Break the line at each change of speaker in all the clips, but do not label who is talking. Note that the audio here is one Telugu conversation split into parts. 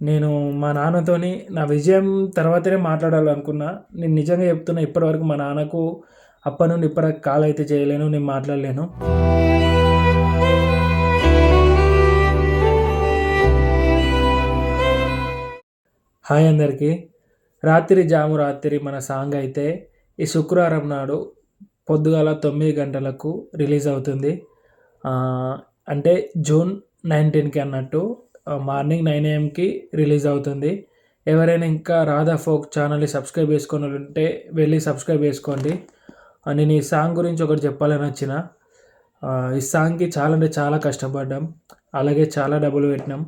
నేను మా నాన్నతోని నా విజయం తర్వాతనే మాట్లాడాలనుకున్నా. నేను నిజంగా చెప్తున్నా, ఇప్పటివరకు మా నాన్నకు అప్పటి నుండి ఇప్పటివరకు కాల్ అయితే చేయలేను. నేను మాట్లాడలేను. హాయ్ అందరికీ. రాత్రి జాము రాత్రి మన సాంగ్ అయితే ఈ శుక్రవారం నాడు పొద్దుగాల 9 గంటలకు రిలీజ్ అవుతుంది. అంటే జూన్ 19కి అన్నట్టు మార్నింగ్ 9 AM రిలీజ్ అవుతుంది. ఎవరైనా ఇంకా రాధా ఫోక్ ఛానల్ని సబ్స్క్రైబ్ చేసుకొని ఉంటే వెళ్ళి సబ్స్క్రైబ్ చేసుకోండి. నేను ఈ సాంగ్ గురించి ఒకటి చెప్పాలని వచ్చిన. ఈ సాంగ్కి చాలా అంటే చాలా కష్టపడ్డాం, అలాగే చాలా డబ్బులు పెట్టినాం.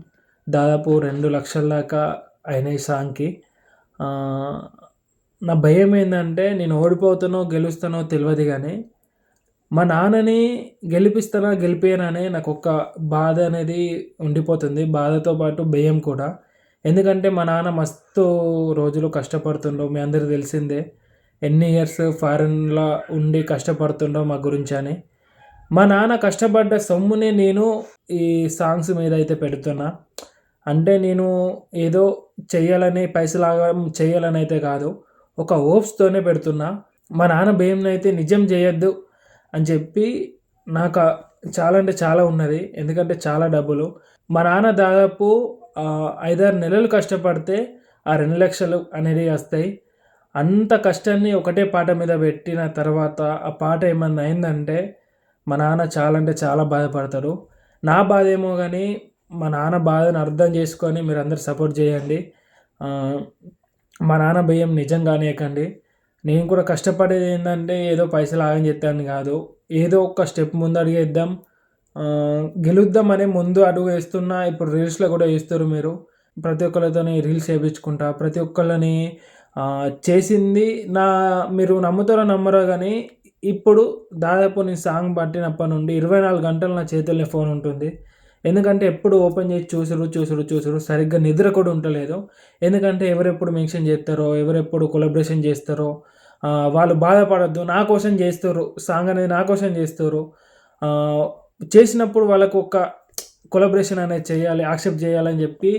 దాదాపు 2 లక్షల దాకా అయినాయి ఈ సాంగ్కి. నా భయం ఏంటంటే నేను ఓడిపోతానో గెలుస్తానో తెలియదు కానీ మా నాన్నని గెలిపిస్తానా గెలిపియనా అనే నాకు ఒక బాధ అనేది ఉండిపోతుంది. బాధతో పాటు భయం కూడా. ఎందుకంటే మా నాన్న మస్తు రోజులు కష్టపడుతుండో, మీ అందరికీ తెలిసిందే. ఎన్ని ఇయర్స్ ఫారెన్లో ఉండి కష్టపడుతుండో మా గురించి అని. మా నాన్న కష్టపడ్డ సొమ్మునే నేను ఈ సాంగ్స్ మీద అయితే పెడుతున్నా. అంటే నేను ఏదో చెయ్యాలని పైసలాగా చేయాలని అయితే కాదు, ఒక హోప్స్తోనే పెడుతున్నా. మా నాన్న భయంని అయితే నిజం చేయొద్దు అని చెప్పి నాకు చాలా అంటే చాలా ఉన్నది. ఎందుకంటే చాలా డబ్బులు. మా నాన్న దాదాపు 5-6 నెలలు కష్టపడితే ఆ 2 లక్షలు అనేది వస్తాయి. అంత కష్టాన్ని ఒకటే పాట మీద పెట్టిన తర్వాత ఆ పాట ఏమన్నా అయిందంటే మా నాన్న చాలా అంటే చాలా బాధపడతాడు. నా బాధ ఏమో కానీ మా నాన్న బాధను అర్థం చేసుకొని మీరందరూ సపోర్ట్ చేయండి. మా నాన్న భయం నిజం కానీయకండి. నేను కూడా కష్టపడేది ఏంటంటే ఏదో పైసలు ఆగం చేస్తాను కాదు, ఏదో ఒక స్టెప్ ముందు అడుగేద్దాం, గెలుద్దాం అనే ముందు అడుగు వేస్తున్నా. ఇప్పుడు రీల్స్లో కూడా వేస్తారు మీరు. ప్రతి ఒక్కరితోని రీల్స్ వేయించుకుంటా, ప్రతి ఒక్కళ్ళని చేసింది మీరు నమ్ముతారో నమ్మరో కానీ ఇప్పుడు దాదాపు నేను సాంగ్ పట్టినప్పటి నుండి 24 గంటలు నా చేతుల్లో ఫోన్ ఉంటుంది. ఎందుకంటే ఎప్పుడు ఓపెన్ చేసి చూసుడు సరిగ్గా నిద్ర కూడా ఉండలేదు. ఎందుకంటే ఎవరెప్పుడు మెన్షన్ చేస్తారో, ఎవరెప్పుడు కొలాబరేషన్ చేస్తారో వాళ్ళు బాధపడొద్దు. నా కోసం చేస్తారు, సాంగ్ అనేది నా కోసం చేస్తారు. చేసినప్పుడు వాళ్ళకు ఒక కొలాబరేషన్ అనేది చేయాలి, యాక్సెప్ట్ చేయాలని చెప్పి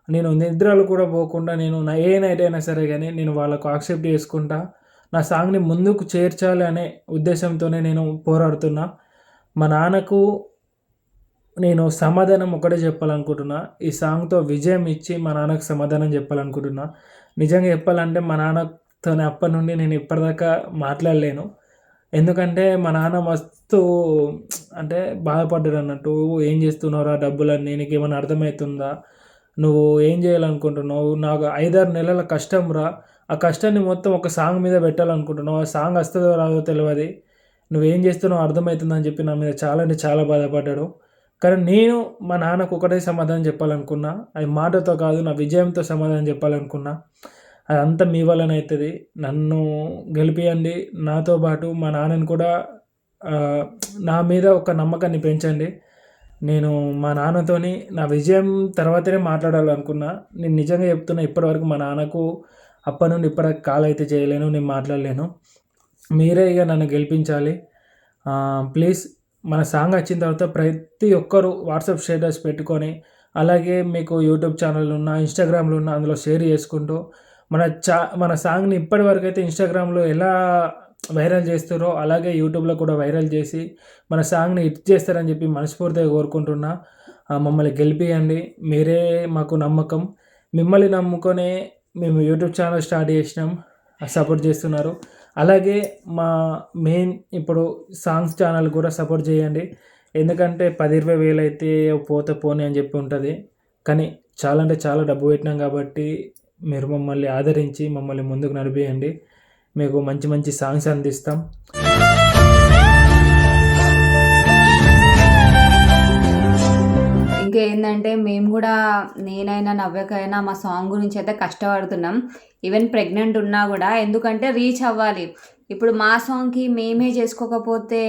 నేను నిద్రలు కూడా పోకుండా నేను ఏ నైట్ అయినా సరే కానీ నేను వాళ్ళకు యాక్సెప్ట్ చేసుకుంటా. నా సాంగ్ని ముందుకు చేర్చాలి అనే ఉద్దేశంతోనే నేను పోరాడుతున్నా. మా నాన్నకు నేను సమాధానం ఒకటే చెప్పాలనుకుంటున్నా. ఈ సాంగ్తో విజయం ఇచ్చి మా నాన్నకు సమాధానం చెప్పాలనుకుంటున్నా. నిజంగా చెప్పాలంటే మా నాన్నతో అప్పటి నుండి నేను ఇప్పటిదాకా మాట్లాడలేను. ఎందుకంటే మా నాన్న మస్తు అంటే బాధపడ్డాడు అన్నట్టు. ఏం చేస్తున్నావురా డబ్బులన్నీ, నీకేమైనా అర్థమవుతుందా, నువ్వు ఏం చేయాలనుకుంటున్నావు, నాకు 5-6 నెలల కష్టం రా, ఆ కష్టాన్ని మొత్తం ఒక సాంగ్ మీద పెట్టాలనుకుంటున్నావు, ఆ సాంగ్ వస్తుందో రాదో తెలియదు, నువ్వేం చేస్తున్నావు అర్థమవుతుందని చెప్పి నా మీద చాలా అంటే చాలా బాధపడ్డాడు. కానీ నేను మా నాన్నకు ఒకటే సమాధానం చెప్పాలనుకున్నా. అది మాటతో కాదు, నా విజయంతో సమాధానం చెప్పాలనుకున్నా. అదంతా మీ వల్లనే అవుతుంది. నన్ను గెలిపియండి. నాతో పాటు మా నాన్నని కూడా నా మీద ఒక నమ్మకాన్ని పెంచండి. నేను మా నాన్నతోని నా విజయం తర్వాతనే మాట్లాడాలనుకున్నా. నేను నిజంగా చెప్తున్నా, ఇప్పటివరకు మా నాన్నకు అప్పటి నుండి ఇప్పటికి కాల్ అయితే చేయలేను, నేను మాట్లాడలేను. మీరే ఇక నన్ను గెలిపించాలి. ప్లీజ్. మన సాంగ్ వచ్చిన తర్వాత ప్రతి ఒక్కరు వాట్సాప్ స్టేటస్ పెట్టుకొని, అలాగే మీకు యూట్యూబ్ ఛానల్ ఉన్న, ఇన్స్టాగ్రామ్లో ఉన్న అందులో షేర్ చేసుకుంటూ మన సాంగ్ని ఇప్పటివరకు అయితే ఇన్స్టాగ్రామ్లో ఎలా వైరల్ చేస్తారో అలాగే యూట్యూబ్లో కూడా వైరల్ చేసి మన సాంగ్ని హిట్ చేస్తారని చెప్పి మనస్ఫూర్తిగా కోరుకుంటున్నా. మమ్మల్ని గెలిపియండి. మీరే మాకు నమ్మకం. మిమ్మల్ని నమ్ముకొనే మేము యూట్యూబ్ ఛానల్ స్టార్ట్ చేసినాం. సపోర్ట్ చేస్తున్నారు. అలాగే మా మెయిన్ ఇప్పుడు సాంగ్స్ ఛానల్ కూడా సపోర్ట్ చేయండి. ఎందుకంటే 10-20 వేలు అయితే పోతే పోనీ అని చెప్పి ఉంటుంది. కానీ చాలా అంటే చాలా డబ్బు పెట్టినాం కాబట్టి మీరు మమ్మల్ని ఆదరించి మమ్మల్ని ముందుకు నడిపియండి. మీకు మంచి మంచి సాంగ్స్ అందిస్తాం.
ఇంకా ఏంటంటే మేము కూడా, నేనైనా నవ్యకైనా మా సాంగ్ గురించి అయితే కష్టపడుతున్నాం. ఈవెన్ ప్రెగ్నెంట్ ఉన్నా కూడా, ఎందుకంటే రీచ్ అవ్వాలి. ఇప్పుడు మా సాంగ్కి మేమే చేసుకోకపోతే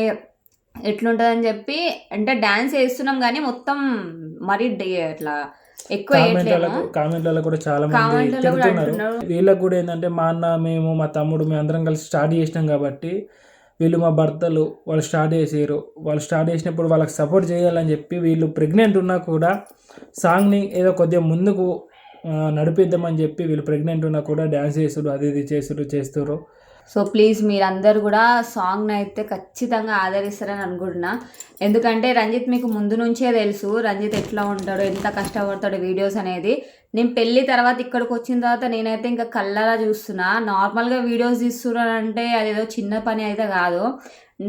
ఎట్లుంటుందని చెప్పి అంటే డ్యాన్స్ వేస్తున్నాం కానీ మొత్తం మరీ అట్లా ఎక్కువ
కామెంట్లలో కూడా చాలా మంది తిడుతున్నారు. వీళ్ళకి కూడా ఏంటంటే మా అన్న, మేము, మా తమ్ముడు, మేము అందరం కలిసి స్టార్ట్ చేసినాం కాబట్టి వీళ్ళు మా భర్తలు వాళ్ళు స్టార్ట్ చేసారు. వాళ్ళు స్టార్ట్ చేసినప్పుడు వాళ్ళకి సపోర్ట్ చేయాలని చెప్పి వీళ్ళు ప్రెగ్నెంట్ ఉన్నా కూడా సాంగ్ని ఏదో కొద్దిగా ముందుకు నడిపిద్దామని చెప్పి వీళ్ళు ప్రెగ్నెంట్ ఉన్నా కూడా డ్యాన్స్ చేసుడు అది ఇది చేస్తుర్రు.
సో ప్లీజ్ మీరందరూ కూడా సాంగ్ని అయితే ఖచ్చితంగా ఆదరిస్తారని అనుకుంటున్నా. ఎందుకంటే రంజిత్ మీకు ముందు నుంచే తెలుసు రంజిత్ ఎట్లా ఉంటాడో, ఎంత కష్టపడతాడో వీడియోస్ అనేది. నేను పెళ్ళి తర్వాత ఇక్కడికి వచ్చిన తర్వాత నేనైతే ఇంకా కళ్ళలా చూస్తున్నా. నార్మల్గా వీడియోస్ తీస్తున్నానంటే అదేదో చిన్న పని అయితే కాదు.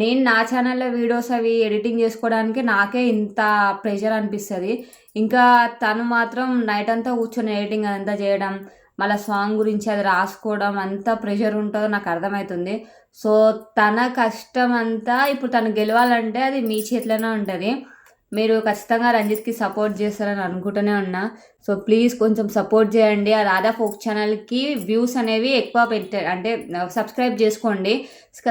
నేను నా ఛానల్లో వీడియోస్ అవి ఎడిటింగ్ చేసుకోవడానికి నాకే ఇంత ప్రెషర్ అనిపిస్తుంది. ఇంకా తను మాత్రం నైట్ అంతా కూర్చొని ఎడిటింగ్ అదంతా చేయడం, మళ్ళీ సాంగ్ గురించి అది రాసుకోవడం, అంత ప్రెషర్ ఉంటుందో నాకు అర్థమవుతుంది. సో తన కష్టం అంతా ఇప్పుడు తను గెలవాలంటే అది మీ చేతిలోనే ఉంటుంది. మీరు ఖచ్చితంగా రంజిత్కి సపోర్ట్ చేస్తారని అనుకుంటూనే ఉన్నా. సో ప్లీజ్ కొంచెం సపోర్ట్ చేయండి. ఆ రాధా ఫోక్ ఛానల్కి వ్యూస్ అనేవి ఎక్కువ అంటే సబ్స్క్రైబ్ చేసుకోండి.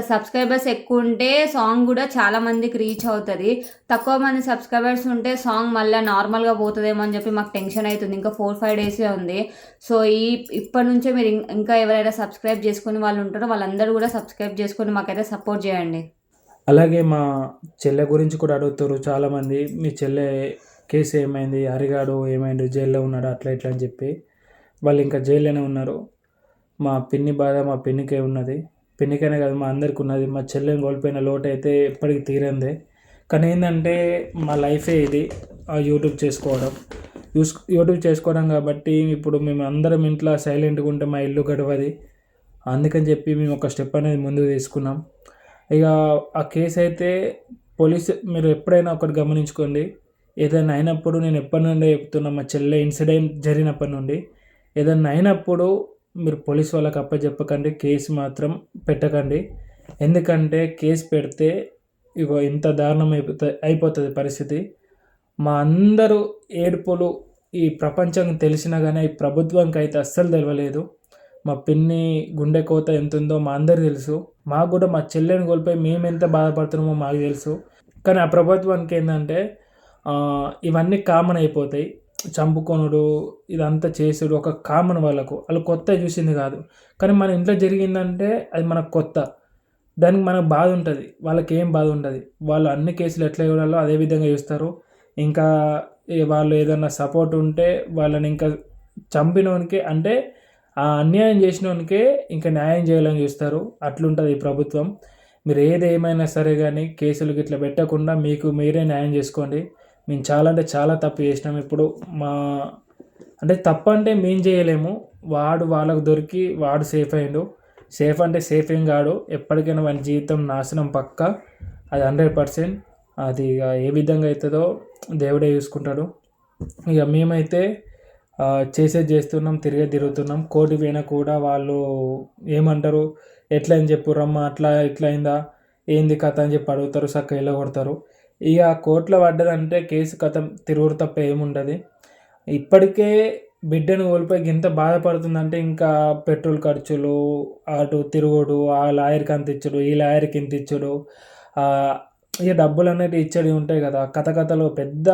సబ్స్క్రైబర్స్ ఎక్కువ ఉంటే సాంగ్ కూడా చాలా మందికి రీచ్ అవుతుంది. తక్కువ మంది సబ్స్క్రైబర్స్ ఉంటే సాంగ్ మళ్ళీ నార్మల్గా పోతుందేమో అని చెప్పి మాకు టెన్షన్ అవుతుంది. ఇంకా 4-5 డేసే ఉంది. సో ఇప్పటి నుంచే మీరు ఇంకా ఎవరైనా సబ్స్క్రైబ్ చేసుకుని వాళ్ళు ఉంటారో వాళ్ళందరూ కూడా సబ్స్క్రైబ్ చేసుకొని మాకైతే సపోర్ట్ చేయండి.
అలాగే మా చెల్లె గురించి కూడా అడుగుతారు చాలామంది, మీ చెల్లె కేసు ఏమైంది, హరిగాడు ఏమైంది, జైల్లో ఉన్నాడు అట్లా ఇట్లా అని చెప్పి. వాళ్ళు ఇంకా జైల్లోనే ఉన్నారు. మా పిన్ని బాధ మా పిన్నికే ఉన్నది. పిన్నికైనా కాదు మా అందరికి ఉన్నది. మా చెల్లెని కోల్పోయిన లోటు అయితే ఎప్పటికీ తీరందే. కానీ ఏంటంటే మా లైఫే ఇది, యూట్యూబ్ చేసుకోవడం కాబట్టి ఇప్పుడు మేము అందరం ఇంట్లో సైలెంట్గా ఉంటే మా ఇల్లు గడవది. అందుకని చెప్పి మేము ఒక స్టెప్ అనేది ముందుకు తీసుకున్నాం. ఇక ఆ కేసు అయితే మీరు ఎప్పుడైనా ఒకటి గమనించుకోండి, ఏదైనా అయినప్పుడు నేను ఎప్పటి నుండి చెప్తున్నా, మా చెల్లె ఇన్సిడెంట్ జరిగినప్పటి నుండి ఏదైనా అయినప్పుడు మీరు పోలీస్ వాళ్ళకి అప్పచెప్పకండి, కేసు మాత్రం పెట్టకండి. ఎందుకంటే కేసు పెడితే ఇగో ఇంత దారుణం అయిపోతుంది పరిస్థితి. మా అందరూ ఏడుపులు ఈ ప్రపంచం తెలిసినా కానీ ఈ ప్రభుత్వానికి అయితే అస్సలు తెలియలేదు. మా పిన్ని గుండె కోత ఎంత ఉందో మా అందరికి తెలుసు. మాకు కూడా మా చెల్లెని కోల్పోయి మేము ఎంత బాధపడుతున్నామో మాకు తెలుసు. కానీ ఆ ప్రభుత్వానికి ఏంటంటే ఇవన్నీ కామన్ అయిపోతాయి. చంపుకొనుడు ఇదంతా చేసుడు ఒక కామన్ వాళ్ళు కొత్త చూసింది కాదు. కానీ మన ఇంట్లో జరిగిందంటే అది మనకు కొత్త, దానికి మనకు బాధ ఉంటుంది, వాళ్ళకి ఏం బాధ ఉంటుంది. వాళ్ళు అన్ని కేసులు ఎట్లా ఇవ్వాలో అదే విధంగా చూస్తారు. ఇంకా వాళ్ళు ఏదన్నా సపోర్ట్ ఉంటే వాళ్ళని ఇంకా చంపినోనికి అంటే ఆ అన్యాయం చేసినోనికే ఇంకా న్యాయం చేయాలని చూస్తారు. అట్లుంటుంది ఈ ప్రభుత్వం. మీరు ఏదేమైనా సరే కానీ కేసులు ఇట్లా పెట్టకుండా మీకు మీరే న్యాయం చేసుకోండి. మేము చాలా అంటే చాలా తప్పు చేసినాం. ఇప్పుడు అంటే తప్పు అంటే మేము చేయలేము. వాళ్ళకు దొరికి వాడు సేఫ్ అయ్యిండు. సేఫ్ అంటే సేఫ్ ఏం కాడు, ఎప్పటికైనా వాని జీవితం నాశనం పక్క, అది 100%. అది ఇక ఏ విధంగా అవుతుందో దేవుడే చూసుకుంటాడు. ఇక మేమైతే చేస్తున్నాం, తిరుగుతున్నాం. కోర్టు పోయినా కూడా వాళ్ళు ఏమంటారు, ఎట్లా అని చెప్పురమ్మా, అట్లా ఇట్లా అయిందా, ఏంది కథ అని చెప్పి అడుగుతారు, చక్క వెళ్ళగొడతారు. ఇక కోర్టులో పడ్డదంటే కేసు కథ తిరుగుడు తప్ప ఏముండదు. ఇప్పటికే బిడ్డను కోల్పోయి ఇంత బాధపడుతుందంటే ఇంకా పెట్రోల్ ఖర్చులు, అటు తిరుగుడు, ఆ లాయర్కి అంత ఇచ్చుడు, ఈ లాయర్కి ఇంత ఇచ్చుడు, ఇక డబ్బులు అనేవి ఇచ్చడి ఉంటాయి కదా. కథలు పెద్ద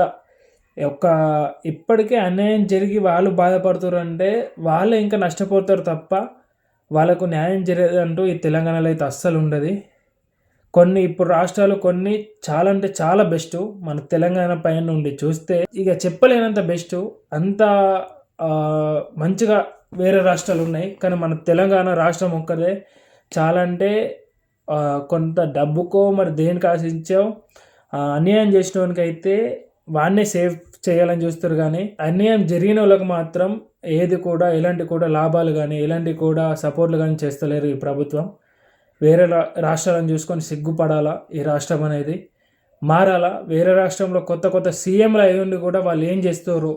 ఇప్పటికే అన్యాయం జరిగి వాళ్ళు బాధపడుతారు అంటే వాళ్ళే ఇంకా నష్టపోతారు తప్ప వాళ్ళకు న్యాయం జరిగేదంటూ ఈ తెలంగాణలో అయితే అస్సలు ఉండదు. ఇప్పుడు రాష్ట్రాలు కొన్ని చాలా అంటే చాలా బెస్ట్. మన తెలంగాణ పైన నుండి చూస్తే ఇక చెప్పలేనంత బెస్ట్. అంత మంచిగా వేరే రాష్ట్రాలు ఉన్నాయి, కానీ మన తెలంగాణ రాష్ట్రం ఒక్కదే చాలా అంటే కొంత డబ్బుకో మరి దేనికి ఆశించో అన్యాయం చేసిన వానికైతే వాడినే సేవ్ చేయాలని చూస్తారు. కానీ అన్యాయం జరిగిన వాళ్ళకి మాత్రం ఏది కూడా ఎలాంటి కూడా లాభాలు కానీ ఎలాంటి కూడా సపోర్ట్లు కానీ చేస్తలేరు ఈ ప్రభుత్వం. వేరే రాష్ట్రాలను చూసుకొని సిగ్గుపడాలా. ఈ రాష్ట్రం అనేది మారాలా. వేరే రాష్ట్రంలో కొత్త సీఎంలు అయ్యుండి కూడా వాళ్ళు ఏం చేస్తారు,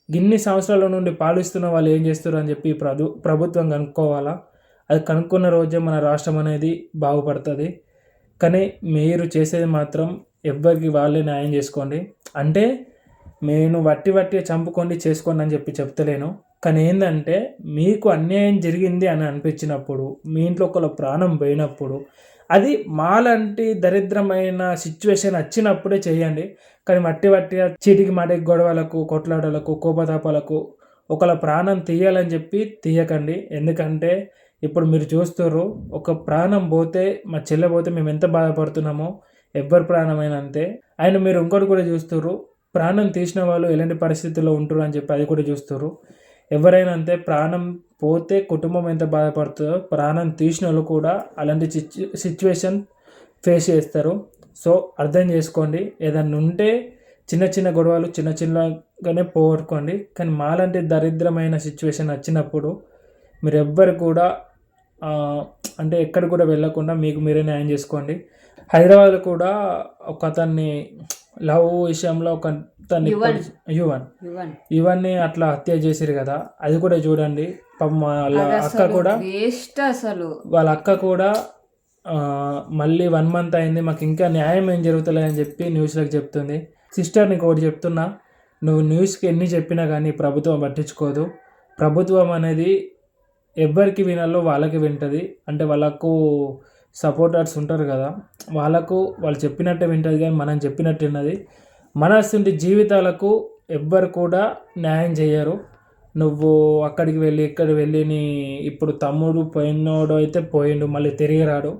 ఇన్ని సంవత్సరాల నుండి పాలిస్తున్న వాళ్ళు ఏం చేస్తారు అని చెప్పి ప్రభుత్వం కనుక్కోవాలా. అది కనుక్కున్న రోజే మన రాష్ట్రం అనేది బాగుపడుతుంది. కానీ మీరు చేసేది మాత్రం ఎవ్వరికి వాళ్ళే న్యాయం చేసుకోండి. అంటే నేను వట్టి చంపుకోండి చేసుకోండి అని చెప్పి చెప్తలేను. కానీ ఏంటంటే మీకు అన్యాయం జరిగింది అని అనిపించినప్పుడు, మీ ఇంట్లో ఒకళ్ళ ప్రాణం పోయినప్పుడు, అది మాలాంటి దరిద్రమైన సిచ్యువేషన్ వచ్చినప్పుడే చేయండి. కానీ వట్టిగా చీటికి మాటికి గొడవలకు, కొట్లాటలకు, కోపతాపాలకు ఒకళ్ళ ప్రాణం తీయాలని చెప్పి తీయకండి. ఎందుకంటే ఇప్పుడు మీరు చూస్తుర్రు, ఒక ప్రాణం పోతే, మా చెల్లె పోతే మేము ఎంత బాధపడుతున్నామో ఎవ్వరి ప్రాణమైనా అంతే. అండ్ మీరు ఇంకోటి కూడా చూస్తుర్రు, ప్రాణం తీసిన వాళ్ళు ఎలాంటి పరిస్థితుల్లో ఉంటారు అని చెప్పి అది కూడా చూస్తుర్రు. ఎవరైనా అంతే, ప్రాణం పోతే కుటుంబం ఎంత బాధపడుతుందో ప్రాణం తీసిన వాళ్ళు కూడా అలాంటి సిచ్యువేషన్ ఫేస్ చేస్తారు. సో అర్థం చేసుకోండి. ఏదన్నా ఉంటే చిన్న చిన్న గొడవలు చిన్న చిన్నగానే పోగొట్టుకోండి. కానీ మాలాంటి దరిద్రమైన సిచ్యువేషన్ వచ్చినప్పుడు మీరు ఎవ్వరు కూడా అంటే ఎక్కడ కూడా వెళ్ళకుండా మీకు మీరే న్యాయం చేసుకోండి. హైదరాబాద్లో కూడా ఒక అతన్ని లవ్ విషయంలో ఒక అతన్ని ఇవన్నీ అట్లా హత్య చేసిరు కదా, అది కూడా చూడండి. పాపం వాళ్ళ అక్క కూడా
వేస్ట్ అసలు.
వాళ్ళ అక్క కూడా మళ్ళీ 1 month అయింది, మాకు ఇంకా న్యాయం ఏం జరుగుతలే అని చెప్పి న్యూస్లకు చెప్తుంది. సిస్టర్ నీకు ఒకటి చెప్తున్నా, నువ్వు న్యూస్కి ఎన్ని చెప్పినా కానీ ప్రభుత్వం పట్టించుకోదు. ప్రభుత్వం అనేది ఎవరికి వినాలో వాళ్ళకి వింటుంది. అంటే వాళ్ళకు సపోర్టర్స్ ఉంటారు కదా, వాళ్ళు చెప్పినట్టే వింటుంది, కానీ మనం చెప్పినట్టు విన్నది. మనసుంటి జీవితాలకు ఎవ్వరు కూడా న్యాయం చేయరు. నువ్వు అక్కడికి వెళ్ళి ఇక్కడ వెళ్ళి ఇప్పుడు తమ్ముడు పోయినోడు అయితే పోయిండు, మళ్ళీ తిరిగి రాడు.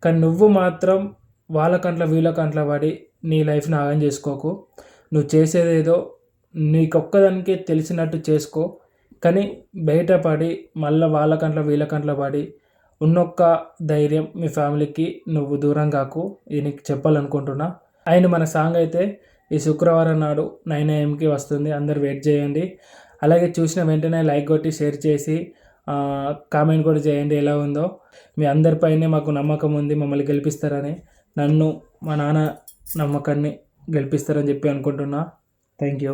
కానీ నువ్వు మాత్రం వాళ్ళ కంట్ల వీళ్ళ కంట్ల పడి నీ లైఫ్ని ఆగం చేసుకోకు. నువ్వు చేసేదేదో నీకొక్కదానికే తెలిసినట్టు చేసుకో. కానీ బయటపడి మళ్ళీ వాళ్ళ కంట్ల వీళ్ళ కంట్ల పడి ఉన్నొక్క ధైర్యం మీ ఫ్యామిలీకి నువ్వు దూరం కాకు. ఇది నీకు చెప్పాలనుకుంటున్నా. అండ్ మన సాంగ్ అయితే ఈ శుక్రవారం నాడు 9 AM వస్తుంది. అందరు వెయిట్ చేయండి. అలాగే చూసిన వెంటనే లైక్ కొట్టి షేర్ చేసి కామెంట్ కూడా చేయండి ఎలా ఉందో. మీ అందరిపైనే మాకు నమ్మకం ఉంది, మమ్మల్ని గెలిపిస్తారని. నన్ను మా నాన్న నమ్మకాన్ని గెలిపిస్తారని చెప్పి అనుకుంటున్నా. Thank you.